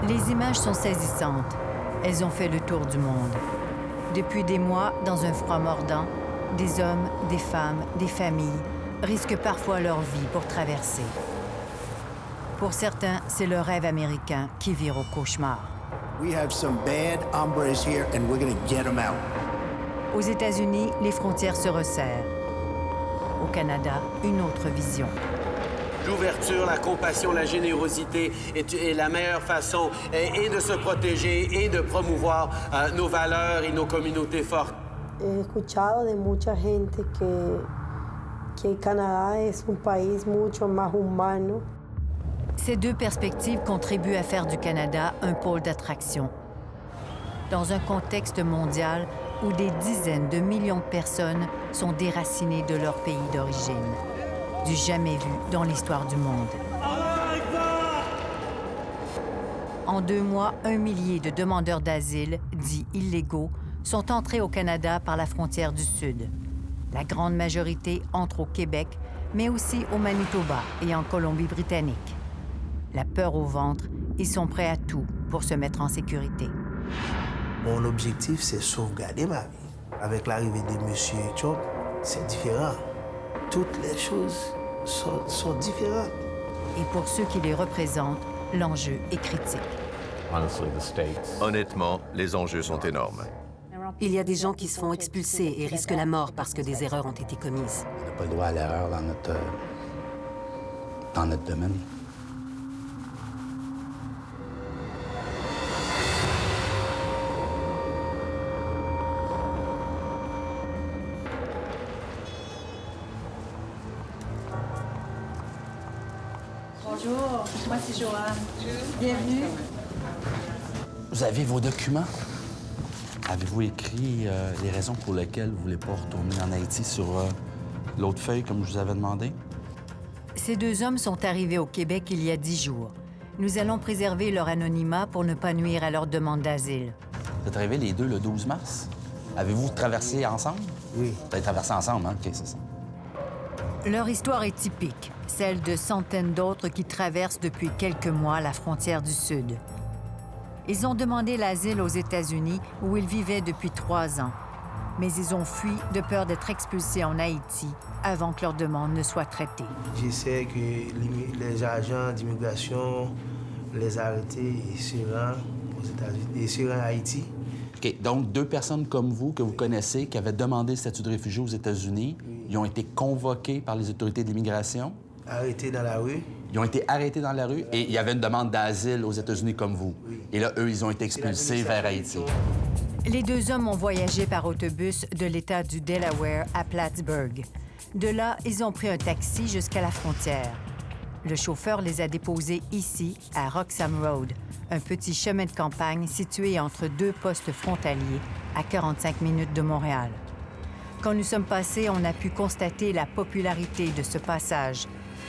Les images sont saisissantes. Elles ont fait le tour du monde. Depuis des mois, dans un froid mordant, des hommes, des femmes, des familles risquent parfois leur vie pour traverser. Pour certains, c'est le rêve américain qui vire au cauchemar. We have some bad hombres here and we're going to get them out. Aux États-Unis, les frontières se resserrent. Au Canada, une autre vision. L'ouverture, la compassion, la générosité est la meilleure façon et de se protéger et de promouvoir nos valeurs et nos communautés fortes. He escuchado de mucha gente que Canadá es un país mucho más humano. Ces deux perspectives contribuent à faire du Canada un pôle d'attraction. Dans un contexte mondial où des dizaines de millions de personnes sont déracinées de leur pays d'origine, du jamais vu dans l'histoire du monde. En 2 mois, 1 millier de demandeurs d'asile, dits illégaux, sont entrés au Canada par la frontière du Sud. La grande majorité entre au Québec, mais aussi au Manitoba et en Colombie-Britannique. La peur au ventre, ils sont prêts à tout pour se mettre en sécurité. Mon objectif, c'est sauvegarder ma vie. Avec l'arrivée de M. Trump, c'est différent. Toutes les choses sont différentes. Et pour ceux qui les représentent, l'enjeu est critique. Honnêtement, les enjeux sont énormes. Il y a des gens qui se font expulser et risquent la mort parce que des erreurs ont été commises. On n'a pas le droit à l'erreur dans notre domaine. Bonjour, moi c'est Joanne. Bienvenue. Vous avez vos documents? Avez-vous écrit les raisons pour lesquelles vous ne voulez pas retourner en Haïti sur l'autre feuille, comme je vous avais demandé? Ces 2 hommes sont arrivés au Québec il y a 10 jours. Nous allons préserver leur anonymat pour ne pas nuire à leur demande d'asile. Vous êtes arrivés les deux le 12 mars? Avez-vous traversé ensemble? Oui. Vous avez traversé ensemble, hein? OK, c'est ça. Leur histoire est typique, celle de centaines d'autres qui traversent depuis quelques mois la frontière du Sud. Ils ont demandé l'asile aux États-Unis où ils vivaient depuis 3 ans. Mais ils ont fui de peur d'être expulsés en Haïti avant que leur demande ne soit traitée. Je sais que les agents d'immigration les arrêtés et se rendent aux États-Unis et se rendent à Haïti. OK, donc 2 personnes comme vous que vous connaissez qui avaient demandé le statut de réfugié aux États-Unis, ils ont été convoqués par les autorités de l'immigration. Arrêtés dans la rue. Ils ont été arrêtés dans la rue et il y avait une demande d'asile aux États-Unis comme vous. Oui. Et là, eux, ils ont été expulsés vers Haïti. Les 2 hommes ont voyagé par autobus de l'État du Delaware à Plattsburgh. De là, ils ont pris un taxi jusqu'à la frontière. Le chauffeur les a déposés ici, à Roxham Road, un petit chemin de campagne situé entre 2 postes frontaliers à 45 minutes de Montréal. Quand nous sommes passés, on a pu constater la popularité de ce passage,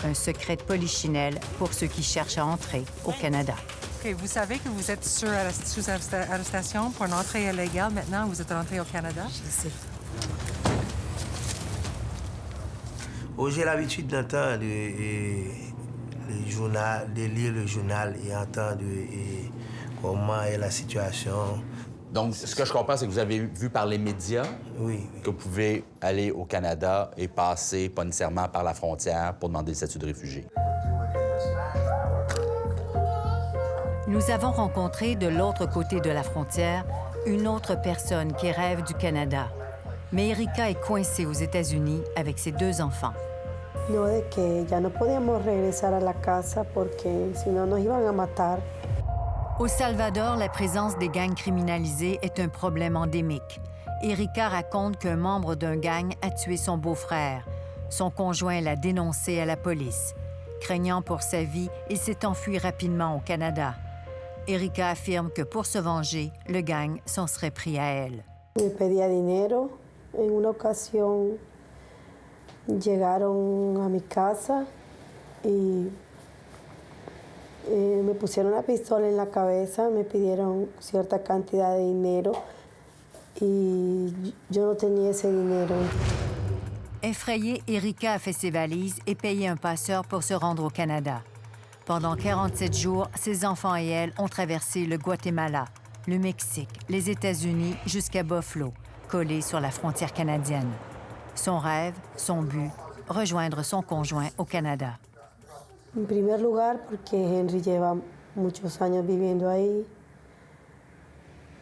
un secret de polichinelle pour ceux qui cherchent à entrer au Canada. OK, vous savez que vous êtes sous arrestation pour une entrée illégale. Maintenant, vous êtes rentré au Canada. Je sais. Oh, j'ai l'habitude d'entendre de lire le journal et entendre comment est la situation. Donc, ce que je comprends, c'est que vous avez vu par les médias Oui. que vous pouvez aller au Canada et passer pas nécessairement par la frontière pour demander le statut de réfugié. Nous avons rencontré de l'autre côté de la frontière une autre personne qui rêve du Canada. Mais Erika est coincée aux États-Unis avec ses 2 enfants. No, de que ya no podíamos regresar a la casa porque si no nos iban a matar. Au Salvador, la présence des gangs criminalisés est un problème endémique. Erika raconte qu'un membre d'un gang a tué son beau-frère. Son conjoint l'a dénoncé à la police. Craignant pour sa vie, il s'est enfui rapidement au Canada. Erika affirme que pour se venger, le gang s'en serait pris à elle. Me pedía dinero. En una ocasión llegaron a mi casa y me pusieron una pistola en la cabeza, me pidieron cierta cantidad de dinero y yo no tenía ese dinero. Effrayée, Erika a fait ses valises et payé un passeur pour se rendre au Canada. Pendant 47 jours, ses enfants et elle ont traversé le Guatemala, le Mexique, les États-Unis jusqu'à Buffalo, collés sur la frontière canadienne. Son rêve, son but, rejoindre son conjoint au Canada. En primer lugar, porque Henry lleva muchos años viviendo ahí.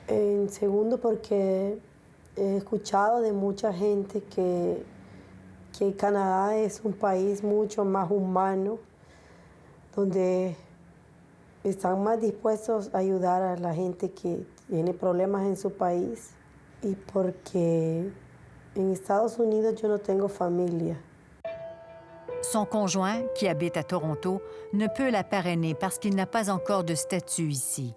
En segundo, porque he escuchado de mucha gente que Canadá es un país mucho más humano, donde están más dispuestos a ayudar a la gente que tiene problemas en su país. Y porque en Estados Unidos yo no tengo familia. Son conjoint, qui habite à Toronto, ne peut la parrainer parce qu'il n'a pas encore de statut ici.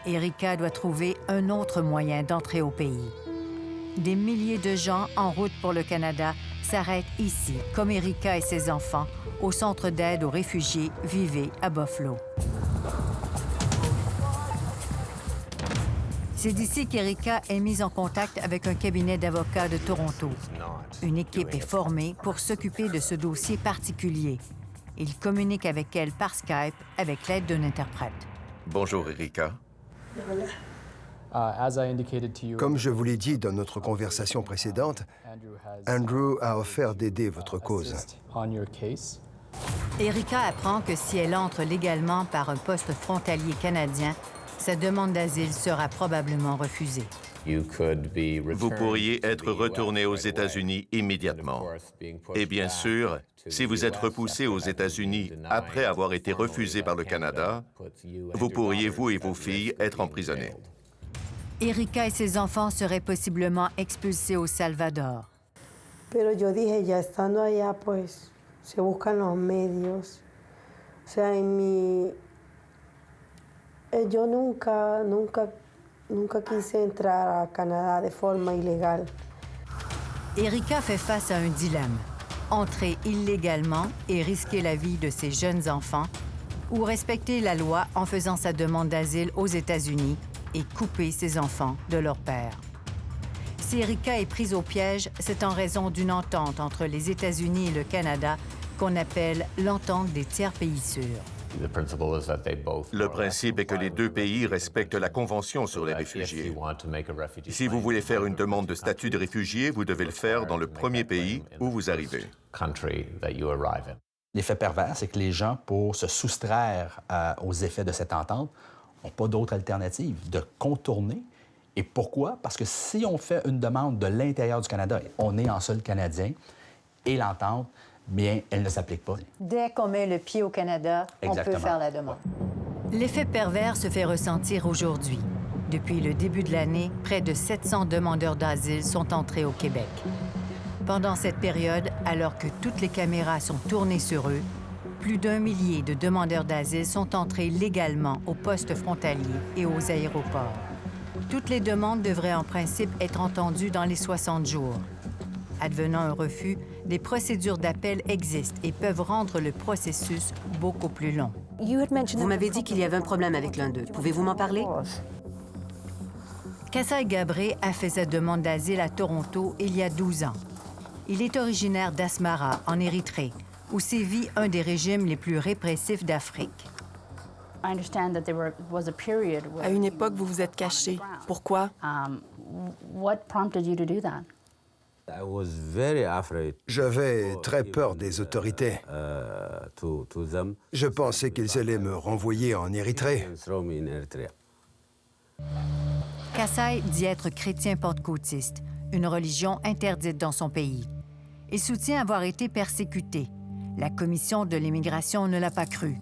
Erika doit trouver un autre moyen d'entrer au pays. Des milliers de gens en route pour le Canada s'arrêtent ici, comme Erika et ses enfants, au centre d'aide aux réfugiés Vivez à Buffalo. C'est d'ici qu'Erika est mise en contact avec un cabinet d'avocats de Toronto. Une équipe est formée pour s'occuper de ce dossier particulier. Il communique avec elle par Skype avec l'aide d'un interprète. Bonjour, Erika. Comme je vous l'ai dit dans notre conversation précédente, Andrew a offert d'aider votre cause. Erika apprend que si elle entre légalement par un poste frontalier canadien, sa demande d'asile sera probablement refusée. Vous pourriez être retourné aux États-Unis immédiatement. Et bien sûr, si vous êtes repoussé aux États-Unis après avoir été refusé par le Canada, vous pourriez, vous et vos filles, être emprisonnés. Erika et ses enfants seraient possiblement expulsés au Salvador. Pero yo dije, ya estando allá, pues, se buscan los medios. O sea, yo nunca quise entrar a Canadá de forma ilegal. Erika fait face à un dilemme. Entrer illégalement et risquer la vie de ses jeunes enfants ou respecter la loi en faisant sa demande d'asile aux États-Unis et couper ses enfants de leur père. Si Erika est prise au piège, c'est en raison d'une entente entre les États-Unis et le Canada qu'on appelle l'entente des tiers pays sûrs. Le principe est que les deux pays respectent la Convention sur les réfugiés. Si vous voulez faire une demande de statut de réfugié, vous devez le faire dans le premier pays où vous arrivez. L'effet pervers, c'est que les gens, pour se soustraire aux effets de cette entente, n'ont pas d'autre alternative de contourner. Et pourquoi? Parce que si on fait une demande de l'intérieur du Canada, on est en sol canadien, et l'entente, bien, elle ne s'applique pas. Dès qu'on met le pied au Canada, Exactement. on peut faire la demande. L'effet pervers se fait ressentir aujourd'hui. Depuis le début de l'année, près de 700 demandeurs d'asile sont entrés au Québec. Pendant cette période, alors que toutes les caméras sont tournées sur eux, plus d'1 millier de demandeurs d'asile sont entrés légalement aux postes frontaliers et aux aéroports. Toutes les demandes devraient en principe être entendues dans les 60 jours. Advenant un refus, des procédures d'appel existent et peuvent rendre le processus beaucoup plus long. Vous m'avez dit qu'il y avait un problème avec l'un d'eux. Pouvez-vous m'en parler? Kassai Gabré a fait sa demande d'asile à Toronto il y a 12 ans. Il est originaire d'Asmara, en Érythrée, où sévit un des régimes les plus répressifs d'Afrique. À une époque, vous vous êtes caché. Pourquoi? J'avais très peur des autorités. Je pensais qu'ils allaient me renvoyer en Érythrée. Kassai dit être chrétien pentecôtiste, une religion interdite dans son pays. Il soutient avoir été persécuté. La commission de l'immigration ne l'a pas cru.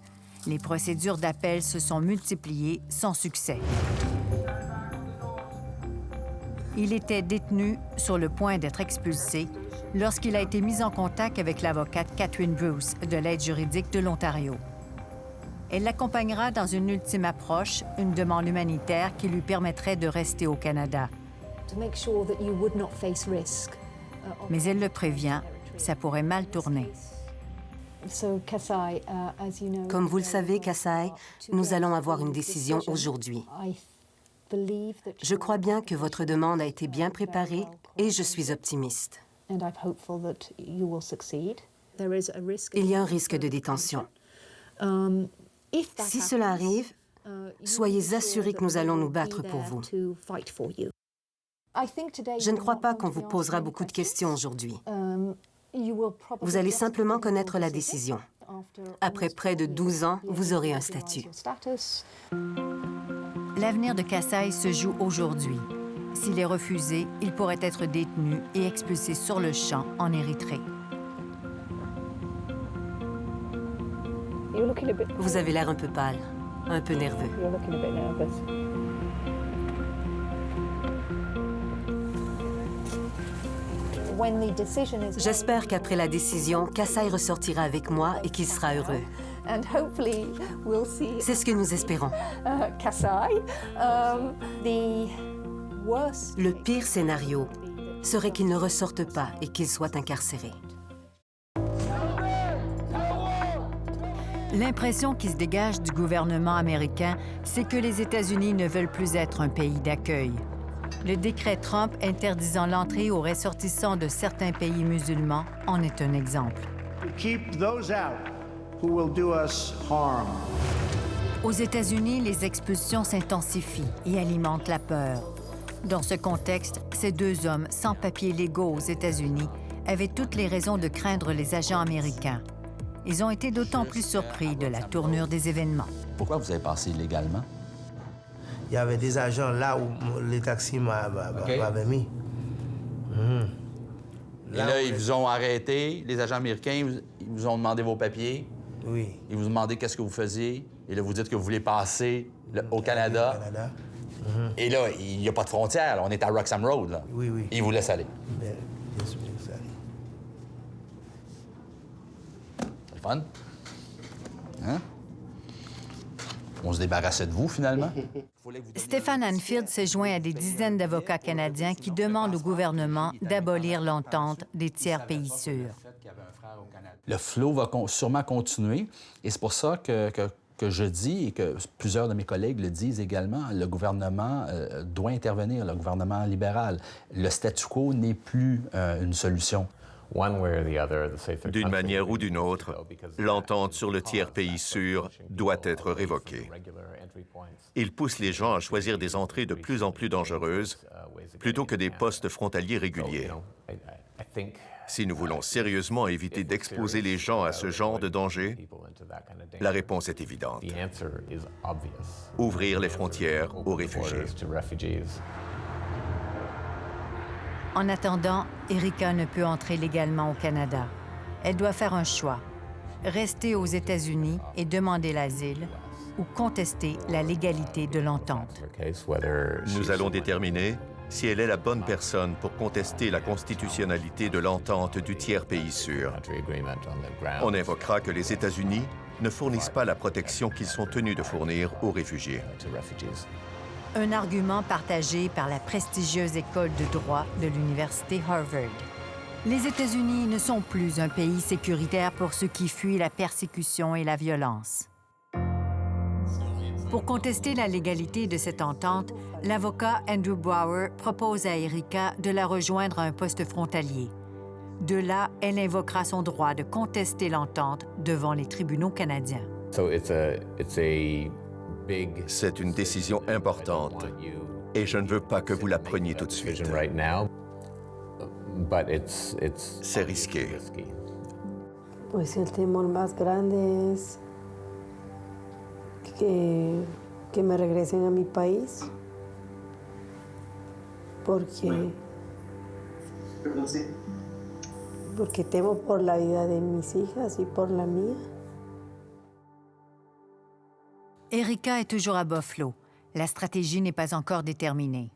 Les procédures d'appel se sont multipliées sans succès. Il était détenu sur le point d'être expulsé lorsqu'il a été mis en contact avec l'avocate Catherine Bruce de l'aide juridique de l'Ontario. Elle l'accompagnera dans une ultime approche, une demande humanitaire qui lui permettrait de rester au Canada. Mais elle le prévient, ça pourrait mal tourner. Comme vous le savez, Kassai, nous allons avoir une décision aujourd'hui. Je crois bien que votre demande a été bien préparée et je suis optimiste. Il y a un risque de détention. Si cela arrive, soyez assurés que nous allons nous battre pour vous. Je ne crois pas qu'on vous posera beaucoup de questions aujourd'hui. Vous allez simplement connaître la décision. Après près de 12 ans, vous aurez un statut. L'avenir de Kasai se joue aujourd'hui. S'il est refusé, il pourrait être détenu et expulsé sur le champ en Érythrée. Vous avez l'air un peu pâle, un peu nerveux. J'espère qu'après la décision, Kasai ressortira avec moi et qu'il sera heureux. C'est ce que nous espérons. Le pire scénario serait qu'il ne ressorte pas et qu'il soit incarcéré. L'impression qui se dégage du gouvernement américain, c'est que les États-Unis ne veulent plus être un pays d'accueil. Le décret Trump interdisant l'entrée aux ressortissants de certains pays musulmans en est un exemple. Keep those out who will do us harm. Aux États-Unis, les expulsions s'intensifient et alimentent la peur. Dans ce contexte, ces deux hommes sans papiers légaux aux États-Unis avaient toutes les raisons de craindre les agents américains. Ils ont été d'autant plus surpris de la tournure des événements. Pourquoi vous avez passé illégalement? Il y avait des agents là où les taxis m'avaient mis. Et là, ils vous ont arrêté, les agents américains, ils vous ont demandé vos papiers. Oui. Ils vous ont demandé qu'est-ce que vous faisiez. Et là, vous dites que vous voulez passer au Canada. Et là, il n'y a pas de frontière. Là. On est à Wrexham Road. Là. Oui, oui. Ils vous laissent aller. Bien sûr, ça allait. C'est le fun? Hein? On se débarrassait de vous, finalement? Stéphane Hanfield s'est joint à des dizaines d'avocats canadiens qui demandent au gouvernement d'abolir l'entente des tiers pays sûrs. Le flot va sûrement continuer. Et c'est pour ça que je dis, et que plusieurs de mes collègues le disent également, le gouvernement doit intervenir, le gouvernement libéral. Le statu quo n'est plus une solution. D'une manière ou d'une autre, l'entente sur le tiers pays sûr doit être révoquée. Il pousse les gens à choisir des entrées de plus en plus dangereuses plutôt que des postes frontaliers réguliers. Si nous voulons sérieusement éviter d'exposer les gens à ce genre de danger, la réponse est évidente. Ouvrir les frontières aux réfugiés. En attendant, Erika ne peut entrer légalement au Canada. Elle doit faire un choix. Rester aux États-Unis et demander l'asile ou contester la légalité de l'entente. Nous allons déterminer si elle est la bonne personne pour contester la constitutionnalité de l'entente du tiers pays sûr. On invoquera que les États-Unis ne fournissent pas la protection qu'ils sont tenus de fournir aux réfugiés. Un argument partagé par la prestigieuse école de droit de l'Université Harvard. Les États-Unis ne sont plus un pays sécuritaire pour ceux qui fuient la persécution et la violence. Pour contester la légalité de cette entente, l'avocat Andrew Brower propose à Erika de la rejoindre à un poste frontalier. De là, elle invoquera son droit de contester l'entente devant les tribunaux canadiens. C'est une décision importante et je ne veux pas que vous la preniez tout de suite. C'est risqué. Pues el temor más grande es que me regresen a mi país, porque temo por la vida de mis hijas y por la mía. Erika est toujours à Buffalo. La stratégie n'est pas encore déterminée.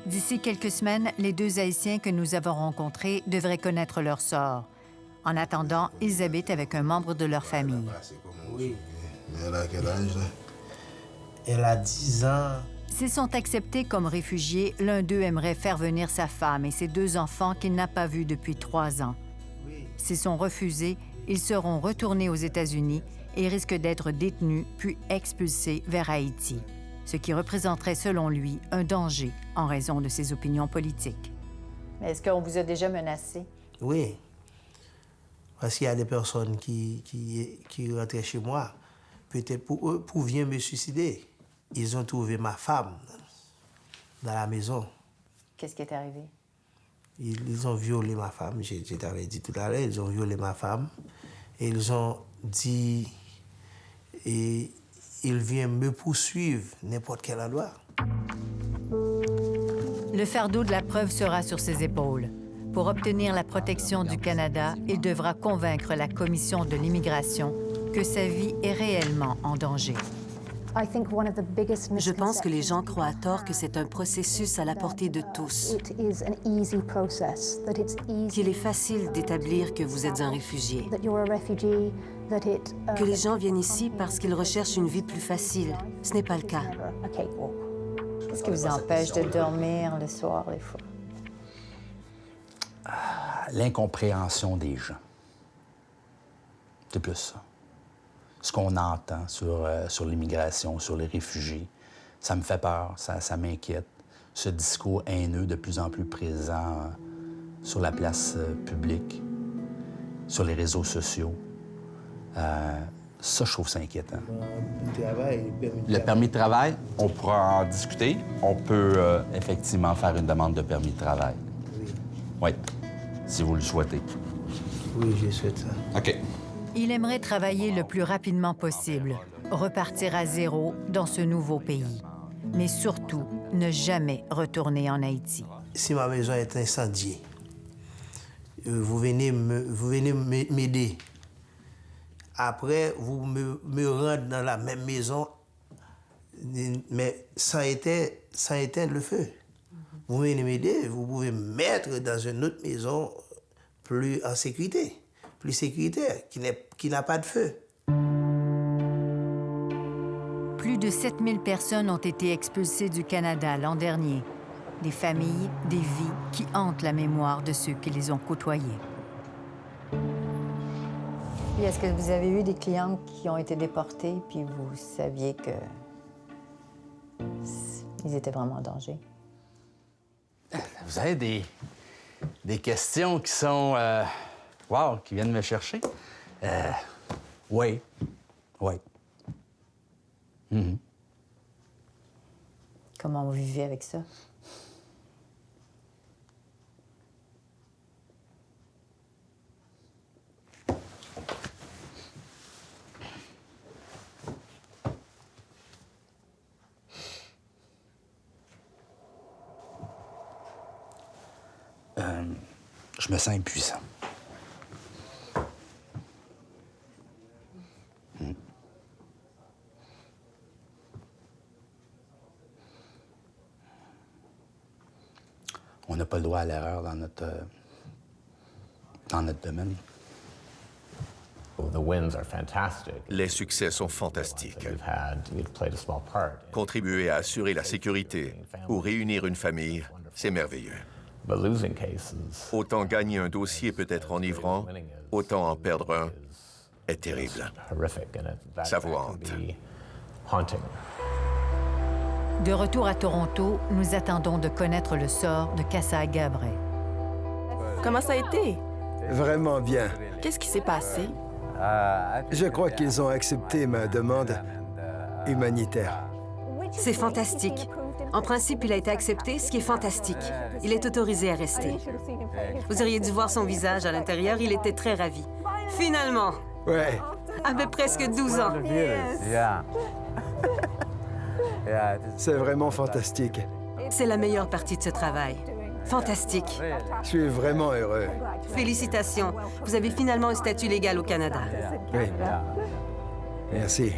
D'ici quelques semaines, les deux Haïtiens que nous avons rencontrés devraient connaître leur sort. En attendant, ils habitent avec un membre de leur famille. Oui. Elle a quel âge, là? Elle a 10 ans. S'ils sont acceptés comme réfugiés, l'un d'eux aimerait faire venir sa femme et ses deux enfants qu'il n'a pas vus depuis 3 ans. S'ils sont refusés, ils seront retournés aux États-Unis et risquent d'être détenus puis expulsés vers Haïti, ce qui représenterait selon lui un danger en raison de ses opinions politiques. Mais est-ce qu'on vous a déjà menacé? Oui. Parce qu'il y a des personnes qui rentraient chez moi, peut-être pour eux, pour venir me suicider. Ils ont trouvé ma femme dans la maison. Qu'est-ce qui est arrivé? Ils ont violé ma femme, je t'avais dit tout à l'heure, ils ont violé ma femme. Et ils ont dit, et ils viennent me poursuivre n'importe quel endroit. Le fardeau de la preuve sera sur ses épaules. Pour obtenir la protection du Canada, il devra convaincre la Commission de l'immigration que sa vie est réellement en danger. Je pense que les gens croient à tort que c'est un processus à la portée de tous, qu'il est facile d'établir que vous êtes un réfugié, que les gens viennent ici parce qu'ils recherchent une vie plus facile. Ce n'est pas le cas. Qu'est-ce qui vous empêche de dormir le soir, des fois? L'incompréhension des gens. C'est plus ça. Ce qu'on entend sur l'immigration, sur les réfugiés, ça me fait peur, ça m'inquiète. Ce discours haineux de plus en plus présent sur la place publique, sur les réseaux sociaux, ça, je trouve ça inquiétant. Le permis de travail, on pourra en discuter. On peut effectivement faire une demande de permis de travail. Oui, si vous le souhaitez. Oui, je souhaite ça. OK. Il aimerait travailler le plus rapidement possible, repartir à zéro dans ce nouveau pays, mais surtout ne jamais retourner en Haïti. Si ma maison est incendiée, vous venez m'aider. Après, vous me rendez dans la même maison, mais sans éteindre le feu. Vous venez m'aider, vous pouvez me mettre dans une autre maison plus en sécurité. Plus sécuritaire, qui n'a pas de feu. Plus de 7000 personnes ont été expulsées du Canada l'an dernier. Des familles, des vies qui hantent la mémoire de ceux qui les ont côtoyés. Puis est-ce que vous avez eu des clients qui ont été déportés, puis vous saviez que ils étaient vraiment en danger? Vous avez des questions qui sont... Wow, qui viennent me chercher? Oui. Oui. Mm-hmm. Comment vous vivez avec ça? Je me sens impuissant. On n'a pas le droit à l'erreur dans notre domaine. Les succès sont fantastiques. Contribuer à assurer la sécurité ou réunir une famille, c'est merveilleux. Autant gagner un dossier peut être enivrant, autant en perdre un est terrible. Ça vous hante. De retour à Toronto, nous attendons de connaître le sort de Kasai Gabre. Comment ça a été? Vraiment bien. Qu'est-ce qui s'est passé? Je crois qu'ils ont accepté ma demande humanitaire. C'est fantastique. En principe, il a été accepté, ce qui est fantastique. Il est autorisé à rester. Vous auriez dû voir son visage à l'intérieur, il était très ravi. Finalement! Ouais. Avait presque 12 ans. C'est vraiment fantastique. C'est la meilleure partie de ce travail. Fantastique. Je suis vraiment heureux. Félicitations. Vous avez finalement un statut légal au Canada. Oui. Merci.